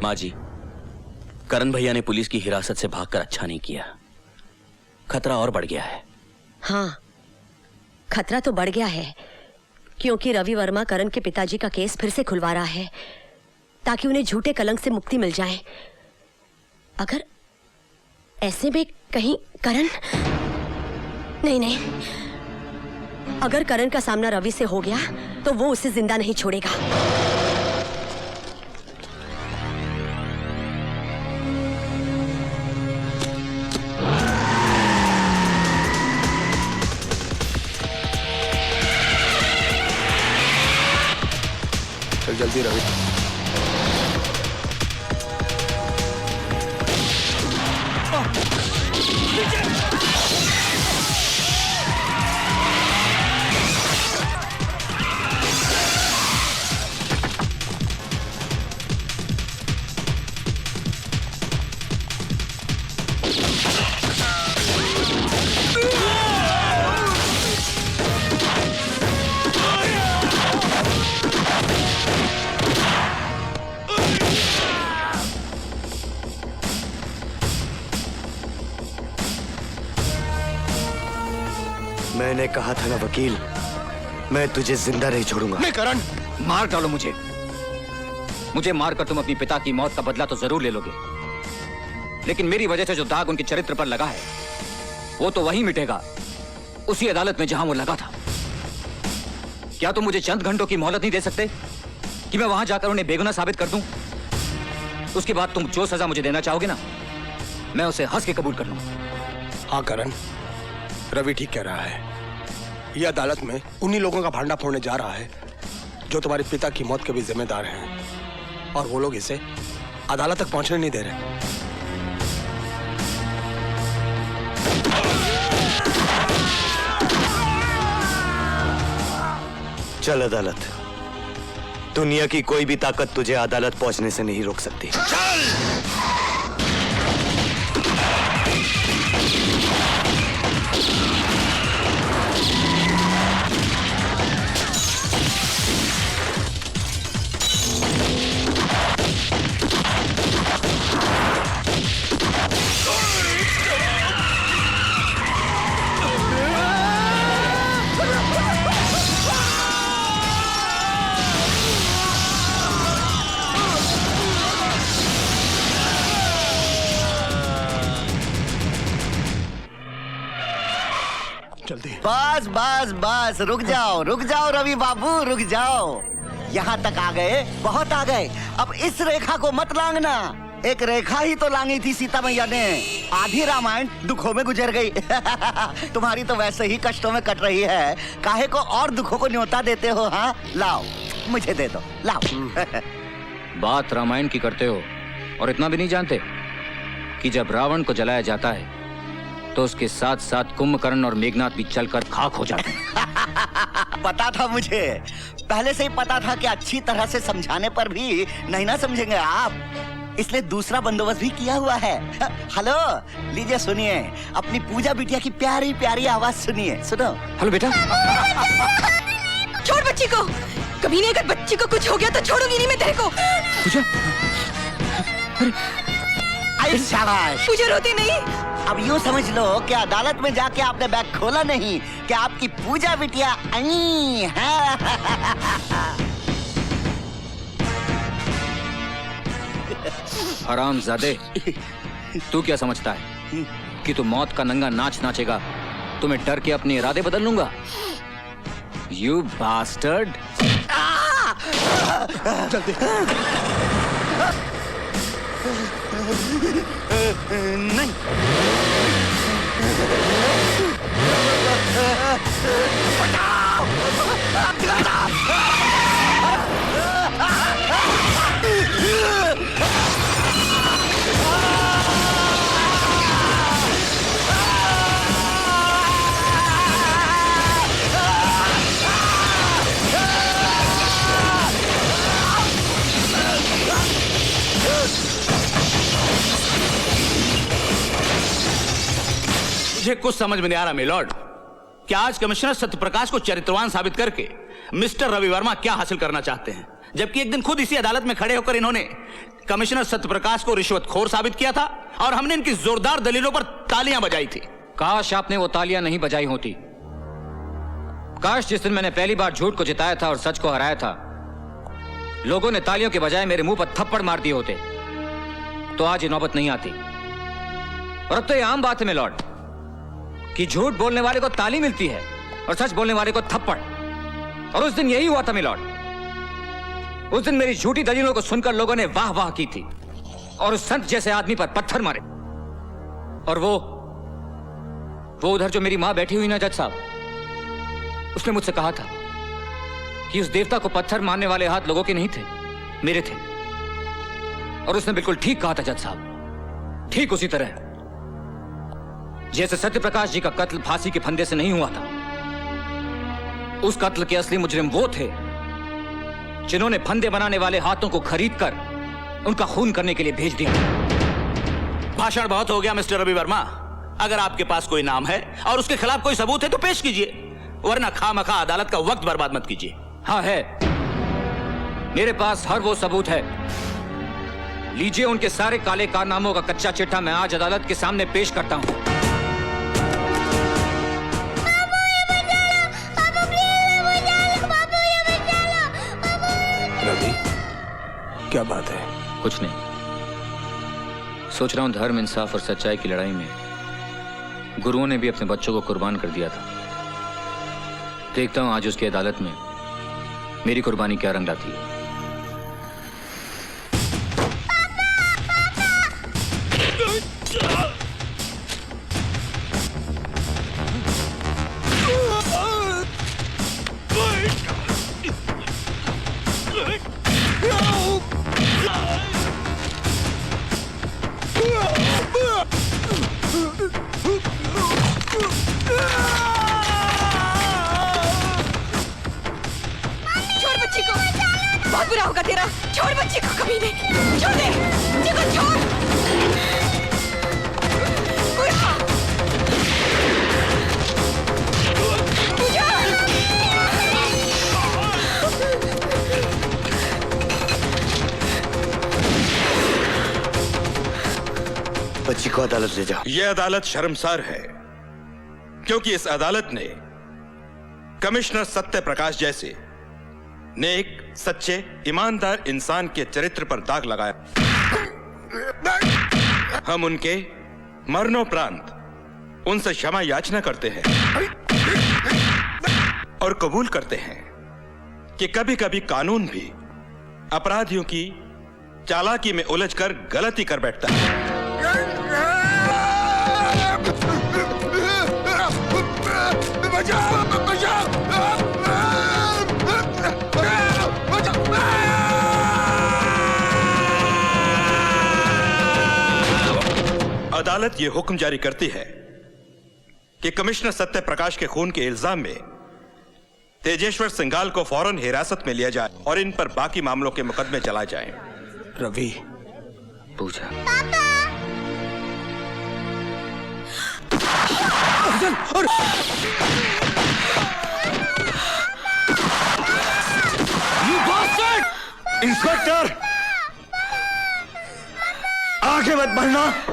माँ जी, करण भैया ने पुलिस की हिरासत से भागकर अच्छा नहीं किया। खतरा और बढ़ गया है। हाँ, खतरा तो बढ़ गया है, क्योंकि रवि वर्मा करण के पिताजी का केस फिर से खुलवा रहा है ताकि उन्हें झूठे कलंक से मुक्ति मिल जाए। अगर ऐसे में कहीं करण नहीं, अगर करण का सामना रवि से हो गया तो वो उसे जिंदा नहीं छोड़ेगा। चल जल्दी रवि। मैंने कहा था ना वकील, मैं तुझे जिंदा नहीं छोड़ूंगा। नहीं करण, मार डालो मुझे मारकर तुम अपनी पिता की मौत का बदला तो जरूर ले लोगे, लेकिन मेरी वजह से जो दाग उनके चरित्र पर लगा है वो तो वहीं मिटेगा, उसी अदालत में जहां वो लगा था। क्या तुम मुझे चंद घंटों की मोहलत नहीं दे सकते कि मैं वहां जाकर उन्हें बेगुनाह साबित कर दूं? उसके बाद तुम जो सजा मुझे देना चाहोगे ना, मैं उसे हंस के कबूल कर लूंगा। हाँ करण, रवि ठीक कह रहा है। यह अदालत में उन्हीं लोगों का भांडा फोड़ने जा रहा है जो तुम्हारे पिता की मौत के भी जिम्मेदार हैं, और वो लोग इसे अदालत तक पहुंचने नहीं दे रहे। चल अदालत। दुनिया की कोई भी ताकत तुझे अदालत पहुंचने से नहीं रोक सकती। चल! बस बस बस, रुक जाओ रवि बाबू, रुक जाओ। यहाँ तक आ गए, बहुत आ गए। अब इस रेखा को मत लांघना। एक रेखा ही तो लांगी थी सीता मैया ने। आधी रामायण दुखों में गुजर गई। तुम्हारी तो वैसे ही कष्टों में कट रही है, काहे को और दुखों को न्योता देते हो? हाँ लाओ, मुझे दे दो, लाओ। बात रामायण की करते हो और इतना भी नहीं जानते कि जब रावण को जलाया जाता है तो उसके साथ साथ कुंभकर्ण और मेघनाथ भी चलकर खाक हो जाते हैं। पता था मुझे, पहले से ही पता था कि अच्छी तरह से समझाने पर भी नहीं ना समझेंगे आप, इसलिए दूसरा बंदोबस्त भी किया हुआ है। हेलो, लीजिए सुनिए, अपनी पूजा बिटिया की प्यारी प्यारी आवाज सुनिए, सुनो। हेलो बेटा। छोड़ बच्ची को, कभी नहीं, अगर बच्ची को कुछ हो गया तो छोड़ूंगी नहीं मैं तेरे को। पूजा, शाबाश। पूजा रोती नहीं। अब यूँ समझ लो कि अदालत में जाके आपने बैग खोला नहीं, कि आपकी पूजा बिटिया आई है। हरामजादे, तू क्या समझता है कि तू मौत का नंगा नाच नाचेगा तो मैं डर के अपने इरादे बदल लूंगा? You bastard. जल्दी। नहीं। मुझे कुछ समझ में नहीं आ रहा मिलॉर्ड कि आज कमिश्नर सत्यप्रकाश को चरित्रवान साबित करके मिस्टर रवि वर्मा क्या हासिल करना चाहते हैं, जबकि एक दिन खुद इसी अदालत में खड़े होकर इन्होंने कमिश्नर सत्यप्रकाश को रिश्वतखोर साबित किया था और हमने इनकी जोरदार दलीलों पर तालियां बजाई थी। काश आपने वो तालियां नहीं बजाई होती। काश जिस दिन मैंने पहली बार झूठ को जिताया था और सच को हराया था, लोगों ने तालियों के बजाय मेरे मुंह पर थप्पड़ मार दिए होते, तो आज ये नौबत नहीं आती। और अब तो ये आम बात है मिलॉर्ड कि झूठ बोलने वाले को ताली मिलती है और सच बोलने वाले को थप्पड़। और उस दिन यही हुआ था मिलॉर्ड। उस दिन मेरी झूठी दलीलों को सुनकर लोगों ने वाह वाह की थी और उस संत जैसे आदमी पर पत्थर मारे। और वो उधर जो मेरी मां बैठी हुई ना जज साहब, उसने मुझसे कहा था कि उस देवता को पत्थर मारने वाले हाथ लोगों के नहीं थे, मेरे थे। और उसने बिल्कुल ठीक कहा था जज साहब, ठीक उसी तरह जैसे सत्यप्रकाश जी का कत्ल फांसी के फंदे से नहीं हुआ था। उस कत्ल के असली मुजरिम वो थे जिन्होंने फंदे बनाने वाले हाथों को खरीदकर उनका खून करने के लिए भेज दिया। भाषण बहुत हो गया मिस्टर रवि वर्मा। अगर आपके पास कोई नाम है और उसके खिलाफ कोई सबूत है तो पेश कीजिए, वरना खामखा अदालत का वक्त बर्बाद मत कीजिए। हाँ है, मेरे पास हर वो सबूत है। लीजिए उनके सारे काले कारनामों का कच्चा चिट्ठा मैं आज अदालत के सामने पेश करता हूं। रवि, क्या बात है? कुछ नहीं, सोच रहा हूं धर्म, इंसाफ और सच्चाई की लड़ाई में गुरुओं ने भी अपने बच्चों को कुर्बान कर दिया था। देखता हूं आज उसकी अदालत में मेरी कुर्बानी क्या रंग लाती है। छोड़ बच्ची को, बहुत बुरा होगा तेरा। छोड़ बच्ची को, कभी नहीं। छोड़ दे बच्ची को, छोड़। बुरा। पूजा। बच्ची को अदालत ले जाओ। यह अदालत शर्मसार है क्योंकि इस अदालत ने कमिश्नर सत्यप्रकाश जैसे नेक, सच्चे, ईमानदार इंसान के चरित्र पर दाग लगाया। हम उनके मरणोपरांत उनसे क्षमा याचना करते हैं और कबूल करते हैं कि कभी कभी कानून भी अपराधियों की चालाकी में उलझकर गलती कर बैठता है। अदालत यह हुक्म जारी करती है कि कमिश्नर सत्यप्रकाश के खून के इल्जाम में तेजेश्वर सिंघाल को फौरन हिरासत में लिया जाए और इन पर बाकी मामलों के मुकदमे चलाए जाएं। रवि, पूजा। इंस्पेक्टर, आगे मत बढ़ना।